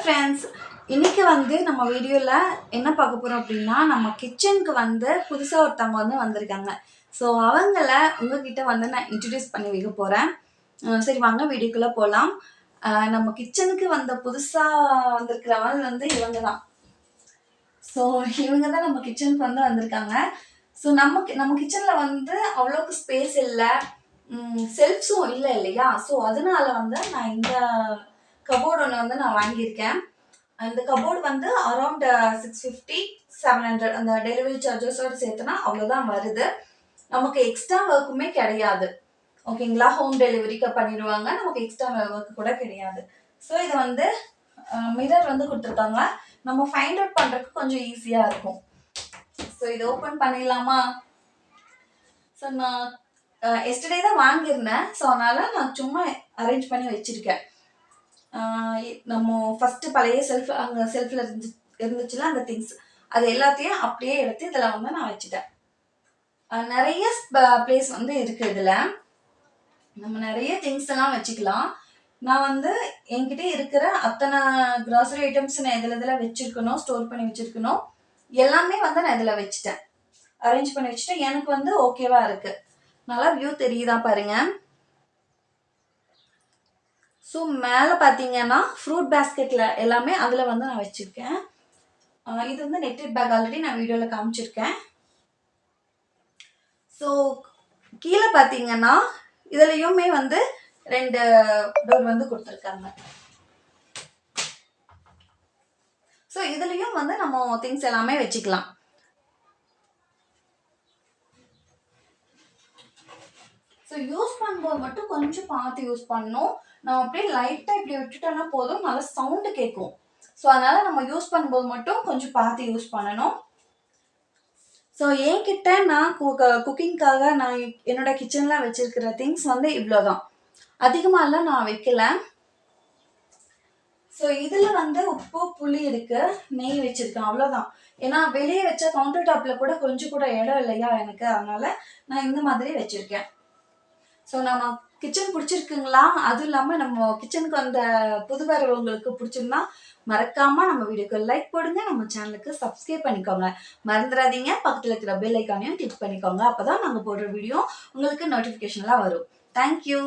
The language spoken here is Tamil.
ஃப்ரெண்ட்ஸ், இன்னைக்கு நம்ம வீடியோவில் என்ன பார்க்க போகிறோம் அப்படின்னா, நம்ம கிச்சனுக்கு புதுசாக ஒருத்தவங்க வந்திருக்காங்க. ஸோ அவங்கள உங்ககிட்ட நான் இன்ட்ரடியூஸ் பண்ணி வைக்க போகிறேன். சரி வாங்க வீடியோக்குள்ளே போகலாம். நம்ம கிச்சனுக்கு புதுசாக வந்திருக்கிறவங்க இவங்க தான். ஸோ இவங்க தான் நம்ம கிச்சனுக்கு வந்திருக்காங்க. ஸோ நம்ம கிச்சனில் அவ்வளோக்கு ஸ்பேஸ் இல்லை, செல்ஃப்ஸும் இல்லை இல்லையா? ஸோ அதனால நான் இந்த கபோர்டு ஒன்று நான் வாங்கியிருக்கேன். அந்த கபோர்டு அரௌண்ட் 650 700 அந்த டெலிவரி சார்ஜஸோட சேர்த்துனா அவ்வளோதான் வருது. நமக்கு எக்ஸ்ட்ரா ஒர்க்குமே கிடையாது. ஓகேங்களா? ஹோம் டெலிவரிக்கு பண்ணிடுவாங்க, நமக்கு எக்ஸ்ட்ரா ஒர்க் கூட கிடையாது. ஸோ இது மிரர் கொடுத்துருக்காங்க. நம்ம ஃபைண்ட் அவுட் பண்ணுறதுக்கு கொஞ்சம் ஈஸியாக இருக்கும். ஸோ இதை ஓப்பன் பண்ணிடலாமா? ஸோ நான் எஸ்டர்டே தான் வாங்கியிருந்தேன். ஸோ அதனால் நான் சும்மா அரேஞ்ச் பண்ணி வச்சுருக்கேன். நம்ம ஃபஸ்ட்டு பழைய அங்கே செல்ஃபில் இருந்துச்சுல அந்த திங்ஸ், அது எல்லாத்தையும் அப்படியே எடுத்து இதில் நான் வச்சுட்டேன். நிறைய பிளேஸ் இருக்குது. இதில் நம்ம நிறைய திங்ஸ் எல்லாம் வச்சுக்கலாம். நான் என்கிட்ட இருக்கிற அத்தனை கிராசரி ஐட்டம்ஸ் நான் இதில் வச்சுருக்கணும், ஸ்டோர் பண்ணி வச்சுருக்கணும். எல்லாமே நான் இதில் வச்சுட்டேன், அரேஞ்ச் பண்ணி வச்சுட்டேன். எனக்கு ஓகேவா இருக்குது. நல்லா வியூ தெரியுதா பாருங்க. ஸோ மேலே பார்த்தீங்கன்னா ஃப்ரூட் பேஸ்கெட்டில் எல்லாமே அதில் நான் வச்சுருக்கேன். இது நெட்டட் பேக் ஆல்ரெடி நான் வீடியோவில் காமிச்சிருக்கேன். ஸோ கீழே பார்த்தீங்கன்னா இதுலையுமே 2 டோர் கொடுத்துருக்காங்க. ஸோ இதுலேயும் நம்ம திங்ஸ் எல்லாமே வச்சுக்கலாம். ஸோ யூஸ் பண்ணும்போது மட்டும் கொஞ்சம் பார்த்து யூஸ் பண்ணணும். நம்ம அப்படியே லைட்டாக இப்படி விட்டுட்டோன்னா போதும், நல்லா சவுண்டு கேட்கும். ஸோ அதனால் நம்ம யூஸ் பண்ணும்போது மட்டும் கொஞ்சம் பார்த்து யூஸ் பண்ணணும். ஸோ என்கிட்ட நான் குக்கிங்காக நான் என்னோட கிச்சனில் வச்சுருக்கிற திங்ஸ் இவ்வளோதான், அதிகமாகலாம் நான் வைக்கல. ஸோ இதில் உப்பு புளி இருக்குது, நெய் வச்சுருக்கேன், அவ்வளோதான். ஏன்னா வெளியே வச்ச கவுண்டர் டாப்பில் கூட கொஞ்சம் கூட இடம் இல்லையா எனக்கு, அதனால் நான் இந்த மாதிரி வச்சுருக்கேன். ஸோ நம்ம கிச்சன் பிடிச்சிருக்குங்களா? அதுவும் இல்லாமல் நம்ம கிச்சனுக்கு புது வரவங்களுக்கு பிடிச்சிருந்தா மறக்காமல் நம்ம வீடியோக்கு லைக் போடுங்க, நம்ம சேனலுக்கு சப்ஸ்கிரைப் பண்ணிக்கோங்க. மறந்துடாதீங்க, பக்கத்தில் இருக்கிற பெல் ஐக்கானையும் கிளிக் பண்ணிக்கோங்க. அப்போ தான் நாங்கள் போடுற வீடியோ உங்களுக்கு நோட்டிஃபிகேஷன்லாம் வரும். தேங்க்யூ.